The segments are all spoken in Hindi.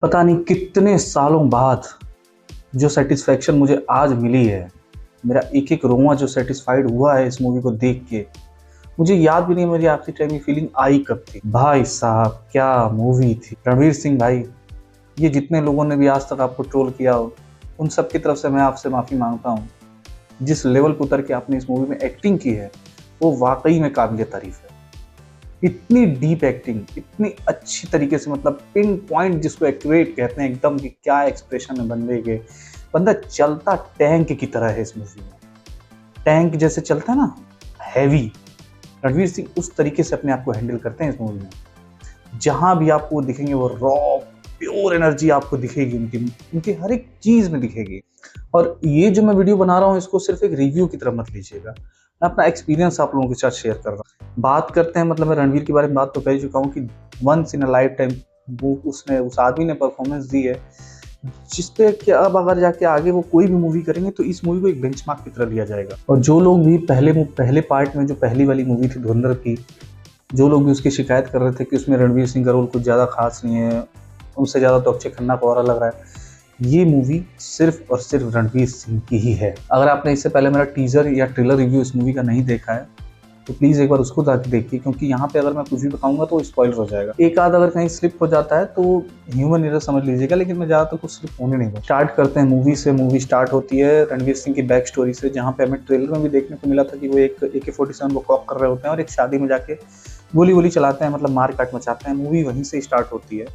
पता नहीं कितने सालों बाद जो सेटिस्फेक्शन मुझे आज मिली है, मेरा एक एक रोंवा जो सेटिस्फाइड हुआ है इस मूवी को देख के, मुझे याद भी नहीं मेरी आखिरी टाइम ये फीलिंग आई कब थी। भाई साहब क्या मूवी थी। रणवीर सिंह भाई, ये जितने लोगों ने भी आज तक आपको ट्रोल किया हो, उन सब की तरफ से मैं आपसे माफ़ी मांगता हूँ। जिस लेवल पर उतर के आपने इस मूवी में एक्टिंग की है वो वाकई में काबिल तारीफ है। इतनी डीप एक्टिंग, इतनी अच्छी तरीके से, मतलब पिन पॉइंट जिसको एक्यूरेट कहते हैं एकदम, कि क्या एक्सप्रेशन है बंदे के। बंदा चलता टैंक की तरह है इस मूवी में। टैंक जैसे चलता है ना, हैवी। रणवीर सिंह उस तरीके से अपने आप को हैंडल करते हैं इस मूवी में। जहां भी आपको दिखेंगे वो रॉ प्योर एनर्जी आपको दिखेगी, उनकी हर एक चीज में दिखेगी। और ये जो मैं वीडियो बना रहा हूँ इसको सिर्फ एक रिव्यू की तरह मत लीजिएगा, मैं अपना एक्सपीरियंस आप लोगों के साथ शेयर कर रहा हूँ। बात करते हैं, मतलब मैं रणवीर के बारे में बात तो कर ही चुका हूँ कि once in a lifetime वो उसने उस आदमी ने परफॉर्मेंस दी है जिसपे कि अब अगर जाके आगे वो कोई भी मूवी करेंगे तो इस मूवी को एक बेंचमार्क की तरह लिया जाएगा। और जो लोग भी पहले पार्ट में, जो पहली वाली मूवी थी धुरंधर की, जो लोग भी उसकी शिकायत कर रहे थे कि उसमें रणवीर सिंह का रोल कुछ ज़्यादा खास नहीं है, उनसे ज़्यादा तो अक्षय खन्ना को और लग रहा है, ये मूवी सिर्फ और सिर्फ रणवीर सिंह की ही है। अगर आपने इससे पहले मेरा टीजर या ट्रेलर रिव्यू इस मूवी का नहीं देखा है तो प्लीज़ एक बार उसको जाके देखिए, क्योंकि यहाँ पे अगर मैं कुछ भी बताऊंगा तो स्पॉइलर हो जाएगा। एक आध अगर कहीं स्लिप हो जाता है तो ह्यूमन एरर समझ लीजिएगा, लेकिन मैं ज़्यादातर कुछ स्लिप होने नहीं दूँ। स्टार्ट करते हैं मूवी से। मूवी स्टार्ट होती है रणवीर सिंह की बैक स्टोरी से, जहाँ पे हमें ट्रेलर में भी देखने को मिला था कि वो एक AK-47 को कॉक कर रहे होते हैं और एक शादी में जाके गोली चलाते हैं, मतलब मार काट मचाते हैं। मूवी वहीं से स्टार्ट होती है।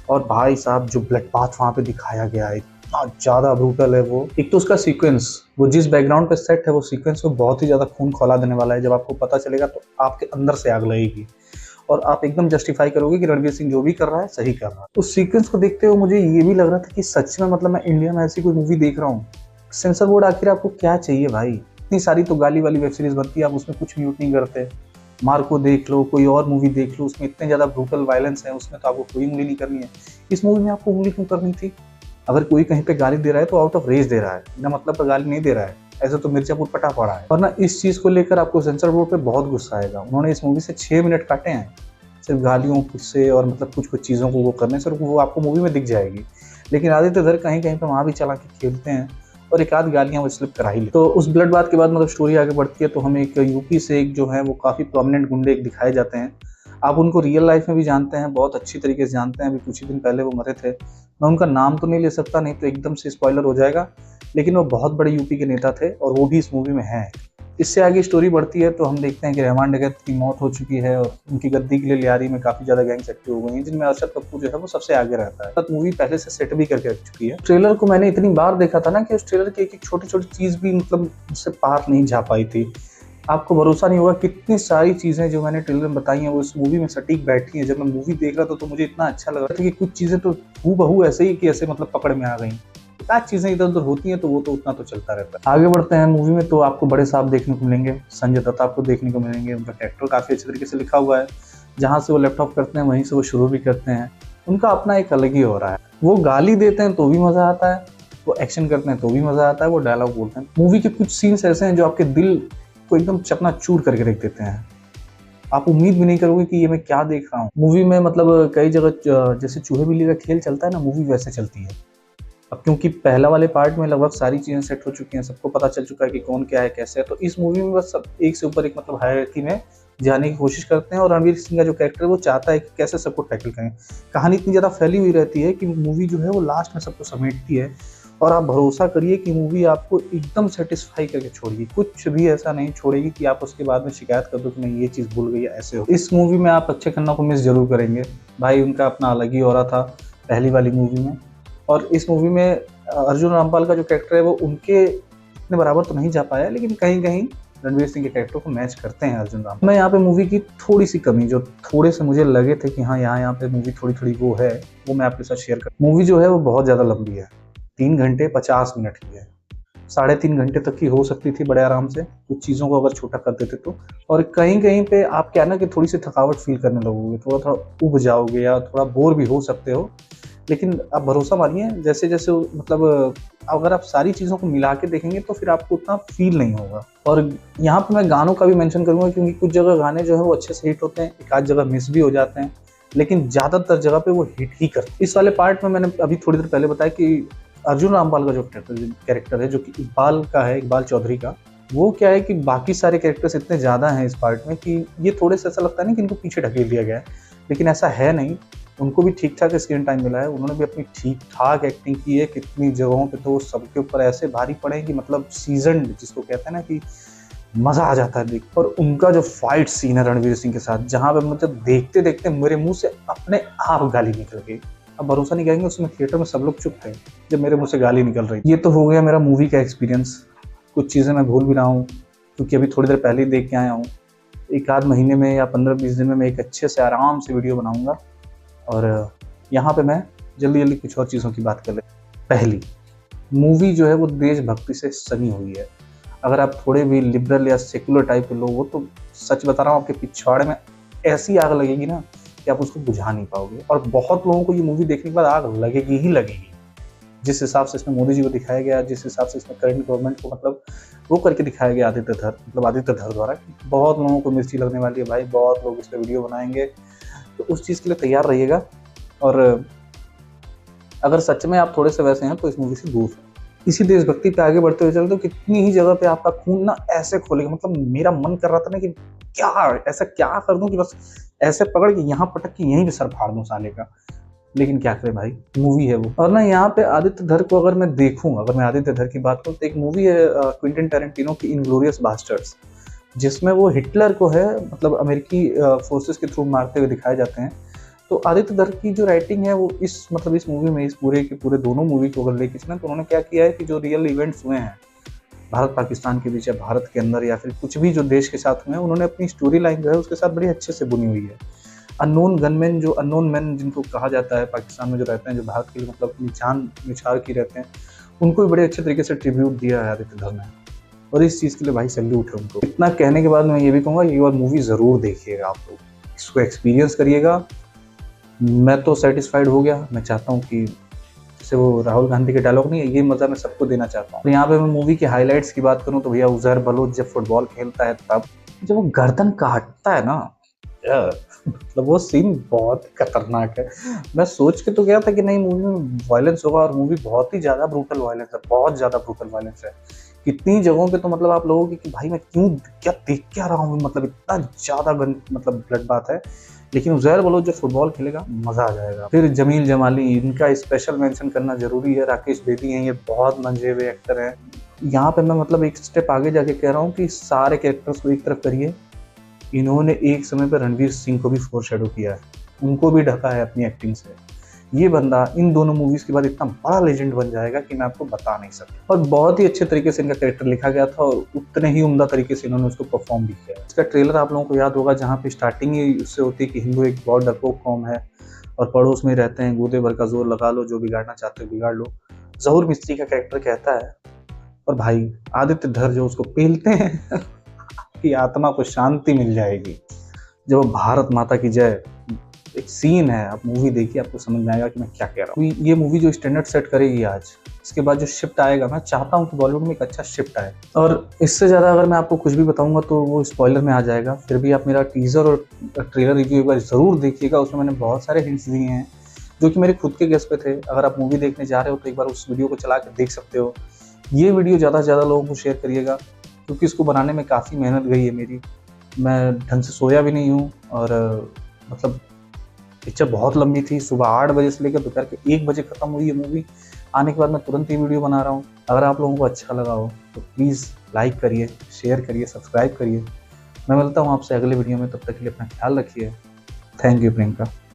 और भाई साहब जो ब्लड बाथ वहाँ पे दिखाया गया है, इतना ज़्यादा ब्रूटल है वो। एक तो उसका सीक्वेंस, वो जिस बैकग्राउंड पे सेट है वो सीक्वेंस को बहुत ही ज़्यादा खून खौला देने वाला है। जब आपको पता चलेगा तो आपके अंदर से आग लगेगी और आप एकदम जस्टिफाई करोगे कि रणवीर सिंह जो भी कर रहा है सही कर रहा है। उस सीक्वेंस को देखते हुए मुझे ये भी लग रहा था कि सच में, मतलब मैं इंडिया में ऐसी कोई मूवी देख रहा हूँ। सेंसर बोर्ड आखिर आपको क्या चाहिए भाई? इतनी सारी तो गाली वाली वेब सीरीज बनती है, आप उसमें कुछ म्यूट नहीं करते। मार्को देख लो, कोई और मूवी देख लो, उसमें इतने ज़्यादा ब्रूटल वायलेंस है, उसमें तो आपको कोई उंगली नहीं करनी है। इस मूवी में आपको उंगली क्यों करनी थी? अगर कोई कहीं पे गाली दे रहा है तो आउट ऑफ रेज दे रहा है, बिना मतलब पर गाली नहीं दे रहा है। ऐसे तो मिर्जापुर पटा पड़ा है। और ना इस चीज़ को लेकर आपको सेंसर बोर्ड पे बहुत गुस्सा आएगा। उन्होंने इस मूवी से 6 मिनट काटे हैं सिर्फ गालियों से, और मतलब कुछ चीज़ों को वो करने से, वो आपको मूवी में दिख जाएगी। लेकिन आदित्य धर कहीं कहीं पे वहाँ भी चला के खेलते हैं और एक आध गालियाँ वो स्लिप करा ही ले। तो उस ब्लड बाथ के बाद मतलब स्टोरी आगे बढ़ती है तो हमें एक यूपी से एक जो है वो काफ़ी प्रोमिनेंट गुंडे एक दिखाए जाते हैं। आप उनको रियल लाइफ में भी जानते हैं, बहुत अच्छी तरीके से जानते हैं। अभी कुछ ही दिन पहले वो मरे थे। मैं उनका नाम तो नहीं ले सकता, नहीं तो एकदम से स्पॉइलर हो जाएगा, लेकिन वो बहुत बड़े यूपी के नेता थे और वो भी इस मूवी में हैं। इससे आगे स्टोरी बढ़ती है तो हम देखते हैं कि रहमान डकैत की मौत हो चुकी है और उनकी गद्दी के लिए लियारी में काफ़ी ज़्यादा गैंग्स एक्टिव हो गई हैं, जिनमें अरशद कपूर जो है वो सबसे आगे रहता है। मूवी पहले से सेट भी करके रख चुकी है। ट्रेलर को मैंने इतनी बार देखा था ना कि उस ट्रेलर की एक एक छोटी छोटी चीज़ भी मतलब उससे पार नहीं जा पाई थी। आपको भरोसा नहीं होगा कितनी सारी चीज़ें जो मैंने ट्रेलर में बताई हैं वो इस मूवी में सटीक बैठी हैं। जब मैं मूवी देख रहा था तो मुझे इतना अच्छा लग रहा था कि कुछ चीज़ें तो हूबहू ऐसे ही कि ऐसे मतलब पकड़ में आ गई। क्या चीज़ें इधर उधर होती हैं तो वो तो उतना तो चलता रहता है। आगे बढ़ते हैं मूवी में तो आपको बड़े साहब देखने को मिलेंगे, संजय दत्त आपको देखने को मिलेंगे। उनका कैरेक्टर काफ़ी अच्छे तरीके से लिखा हुआ है। जहाँ से वो लैपटॉप करते हैं वहीं से वो शुरू भी करते हैं। उनका अपना एक अलग ही हो रहा है। वो गाली देते हैं तो भी मज़ा आता है, वो एक्शन करते हैं तो भी मज़ा आता है, वो डायलॉग बोलते हैं। मूवी के कुछ सीन्स ऐसे हैं जो आपके दिल को एकदम चकनाचूर करके रख देते हैं। आप उम्मीद भी नहीं करोगे कि ये मैं क्या देख रहा हूँ। मूवी में मतलब कई जगह जैसे चूहे बिल्ली का खेल चलता है ना, मूवी वैसे चलती है। अब क्योंकि पहला वाले पार्ट में लगभग सारी चीज़ें सेट हो चुकी हैं, सबको पता चल चुका है कि कौन क्या है कैसे है, तो इस मूवी में बस सब एक से ऊपर एक मतलब हायरार्की में जाने की कोशिश करते हैं। और रणवीर सिंह का जो कैरेक्टर है वो चाहता है कि कैसे सबको टैकल करें। कहानी इतनी ज़्यादा फैली हुई रहती है कि मूवी जो है वो लास्ट में सबको समेटती है। और आप भरोसा करिए कि मूवी आपको एकदम सेटिस्फाई करके छोड़ेगी, कुछ भी ऐसा नहीं छोड़ेगी कि आप उसके बाद में शिकायत कर दो कि मैं ये चीज़ भूल गई ऐसे हो। इस मूवी में आप अक्षय खन्ना को मिस जरूर करेंगे भाई, उनका अपना अलग ही ऑरा था पहली वाली मूवी में। और इस मूवी में अर्जुन रामपाल का जो कैरेक्टर है वो उनके इतने बराबर तो नहीं जा पाया, लेकिन कहीं कहीं रणवीर सिंह के कैरेक्टर को मैच करते हैं अर्जुन रामपाल। मैं यहाँ पे मूवी की थोड़ी सी कमी, जो थोड़े से मुझे लगे थे कि हाँ यहाँ पे मूवी थोड़ी थोड़ी वो है, वो मैं आपके साथ शेयर कर। मूवी जो है वो बहुत ज़्यादा लंबी है, 3 घंटे 50 मिनट की है। 3.5 घंटे तक की हो सकती थी बड़े आराम से, कुछ चीज़ों को अगर छोटा कर देते तो। और कहीं कहीं पे आप क्या ना कि थोड़ी सी थकावट फील करने लगोगे, थोड़ा थोड़ा उब जाओगे या थोड़ा बोर भी हो सकते हो। लेकिन आप भरोसा मानिए, जैसे जैसे मतलब अगर आप सारी चीज़ों को मिला के देखेंगे तो फिर आपको उतना फील नहीं होगा। और यहाँ पे मैं गानों का भी मेंशन करूँगा, क्योंकि कुछ जगह गाने जो है वो अच्छे से हिट होते हैं, एक आध जगह मिस भी हो जाते हैं। लेकिन ज़्यादातर जगह पे वो हिट ही करती। इस वाले पार्ट में मैंने अभी थोड़ी देर पहले बताया कि अर्जुन रामपाल का जो कैरेक्टर है, जो कि इकबाल का है, इकबाल चौधरी का, वो क्या है कि बाकी सारे कैरेक्टर्स इतने ज़्यादा हैं इस पार्ट में कि ये थोड़े से ऐसा लगता है ना कि इनको पीछे ढकेल दिया गया है, लेकिन ऐसा है नहीं। उनको भी ठीक-ठाक स्क्रीन टाइम मिला है, उन्होंने भी अपनी ठीक-ठाक एक्टिंग की है। कितनी जगहों पे तो सबके ऊपर ऐसे भारी पड़े हैं कि मतलब सीज़न्ड जिसको कहते हैं ना कि मज़ा आ जाता है देख। और उनका जो फाइट सीन है रणवीर सिंह के साथ, जहाँ पे मतलब देखते-देखते मेरे मुँह से अपने आप गाली निकल गई। आप भरोसा नहीं करेंगे, उसमें थिएटर में सब लोग चुप थे जब मेरे मुँह से गाली निकल रही। ये तो हो गया मेरा मूवी का एक्सपीरियंस। कुछ चीज़ें मैं भूल भी रहा हूँ क्योंकि अभी थोड़ी देर पहले ही देख के आया हूँ। एक आध महीने में या 15-20 दिन में मैं एक अच्छे से आराम से वीडियो बनाऊँगा और यहाँ पे मैं जल्दी-जल्दी कुछ और चीज़ों की बात कर लेता हूँ। पहली, मूवी जो है वो देशभक्ति से सनी हुई है। अगर आप थोड़े भी लिबरल या सेक्युलर टाइप के लोग हो तो सच बता रहा हूँ, आपके पिछवाड़े में ऐसी आग लगेगी ना कि आप उसको बुझा नहीं पाओगे। और बहुत लोगों को ये मूवी देखने के बाद आग लगेगी ही लगेगी। जिस हिसाब से इसमें मोदी जी को दिखाया गया, जिस हिसाब से इसमें करंट गवर्नमेंट को मतलब वो करके दिखाया गया आदित्य धर द्वारा, बहुत लोगों को मिर्ची लगने वाली है भाई, बहुत लोग इस पर वीडियो बनाएंगे, तो उस चीज़ के लिए तैयार रहिएगा। और अगर सच में आप थोड़े से वैसे हैं तो इस मूवी से दूर हैं। इसी देशभक्ति पे आगे बढ़ते हुए चलते तो कितनी ही जगह पे आपका खून ना ऐसे खोलेगा, मतलब मेरा मन कर रहा था ना कि क्या ऐसा क्या कर दूं कि बस ऐसे पकड़ के यहाँ पटक के यहीं पे सर फाड़ दूं साले का। लेकिन क्या करें भाई, मूवी है वो। और ना यहाँ पे आदित्य धर को अगर मैं देखूं, अगर मैं आदित्य धर की बात करूं तो एक मूवी है क्विंटन टैरेंटिनो की इनग्लोरियस बास्टर्ड्स, जिसमें वो हिटलर को है मतलब अमेरिकी फोर्सेस के थ्रू मारते हुए दिखाए जाते हैं। तो आदित्य धर की जो राइटिंग है वो इस मूवी में, इस पूरे के पूरे दोनों मूवी को अगर लेके चलें तो उन्होंने क्या किया है कि जो रियल इवेंट्स हुए हैं भारत पाकिस्तान के बीच या भारत के अंदर या फिर कुछ भी जो देश के साथ हुए हैं, उन्होंने अपनी स्टोरी लाइन जो है उसके साथ बड़ी अच्छे से बुनी हुई है। अननोन गनमैन, जो अननोन मैन जिनको कहा जाता है पाकिस्तान में जो रहते हैं, जो भारत के लिए मतलब निशान निछार की रहते हैं, उनको भी बड़े अच्छे तरीके से ट्रिब्यूट दिया है आदित्य धर ने, और इस चीज़ के लिए भाई सैल्यूट है उनको। इतना कहने के बाद मैं ये भी कहूँगा ये बार मूवी ज़रूर देखिएगा, आप लोग इसको एक्सपीरियंस करिएगा। मैं तो सेटिस्फाइड हो गया। मैं चाहता हूँ कि जैसे वो राहुल गांधी के डायलॉग नहीं है, ये मज़ा मैं सबको देना चाहता हूँ। यहाँ पे मैं मूवी के हाइलाइट्स की बात करूँ तो भैया उज़ैर बलोच जब फुटबॉल खेलता है तब जब वो गर्दन काटता है ना, मतलब वो सीन बहुत खतरनाक है। मैं सोच के तो गया था कि नहीं मूवी में वायलेंस होगा, और मूवी बहुत ही ज़्यादा ब्रूटल वायलेंस है, बहुत ज़्यादा ब्रूटल वायलेंस है। कितनी जगहों पे तो मतलब आप लोगों की कि भाई मैं क्यों क्या देख क्या रहा हूँ, मतलब इतना ज़्यादा मतलब ब्लड बात है। लेकिन उज़ैर बलोच जब फुटबॉल खेलेगा मज़ा आ जाएगा। फिर जमील जमाली, इनका स्पेशल मेंशन करना ज़रूरी है। राकेश बेदी हैं, ये बहुत मंजे हुए एक्टर हैं। यहाँ पे मैं मतलब एक स्टेप आगे जाके कह रहा हूँ कि सारे कैरेक्टर्स को एक तरफ करिए। इन्होंने एक समय पर रणवीर सिंह को भी फोरशैडो किया है, उनको भी ढका है अपनी एक्टिंग से। ये बंदा इन दोनों मूवीज़ के बाद इतना बड़ा लेजेंड बन जाएगा कि मैं आपको बता नहीं सकता। और बहुत ही अच्छे तरीके से इनका कैरेक्टर लिखा गया था और उतने ही उम्दा तरीके से इन्होंने उसको परफॉर्म भी किया। इसका ट्रेलर आप लोगों को याद होगा, जहाँ पे स्टार्टिंग ही उससे होती है कि हिंदू एक बहुत डरपोक कौम है और पड़ोस में रहते हैं, गूदे भर का जोर लगा लो, जो बिगाड़ना चाहते हो बिगाड़ लो। ज़हूर मिस्त्री का कैरेक्टर कहता है, और भाई आदित्य धर जो उसको पेलते हैं कि आत्मा को शांति मिल जाएगी जब भारत माता की जय। एक सीन है, आप मूवी देखिए आपको समझ में आएगा कि मैं क्या कह रहा हूँ। ये मूवी जो स्टैंडर्ड सेट करेगी आज, इसके बाद जो शिफ्ट आएगा, मैं चाहता हूँ कि बॉलीवुड में एक अच्छा शिफ्ट आए। और इससे ज़्यादा अगर मैं आपको कुछ भी बताऊंगा तो वो स्पॉइलर में आ जाएगा। फिर भी आप मेरा टीज़र और ट्रेलर रिव्यू एक बार ज़रूर देखिएगा, उसमें मैंने बहुत सारे हिंट्स दिए हैं जो कि मेरे खुद के गेस पे थे। अगर आप मूवी देखने जा रहे हो तो एक बार उस वीडियो को चला कर देख सकते हो। ये वीडियो ज़्यादा से ज़्यादा लोगों को शेयर करिएगा, क्योंकि इसको बनाने में काफ़ी मेहनत गई है मेरी। मैं ढंग से सोया भी नहीं हूँ, और मतलब पिक्चर बहुत लंबी थी। सुबह 8 बजे से लेकर दोपहर के 1 बजे खत्म हुई है मूवी। आने के बाद मैं तुरंत ही वीडियो बना रहा हूँ। अगर आप लोगों को अच्छा लगा हो तो प्लीज़ लाइक करिए, शेयर करिए, सब्सक्राइब करिए। मैं मिलता हूँ आपसे अगले वीडियो में, तब तक के लिए अपना ख्याल रखिए। Thank you Priyanka.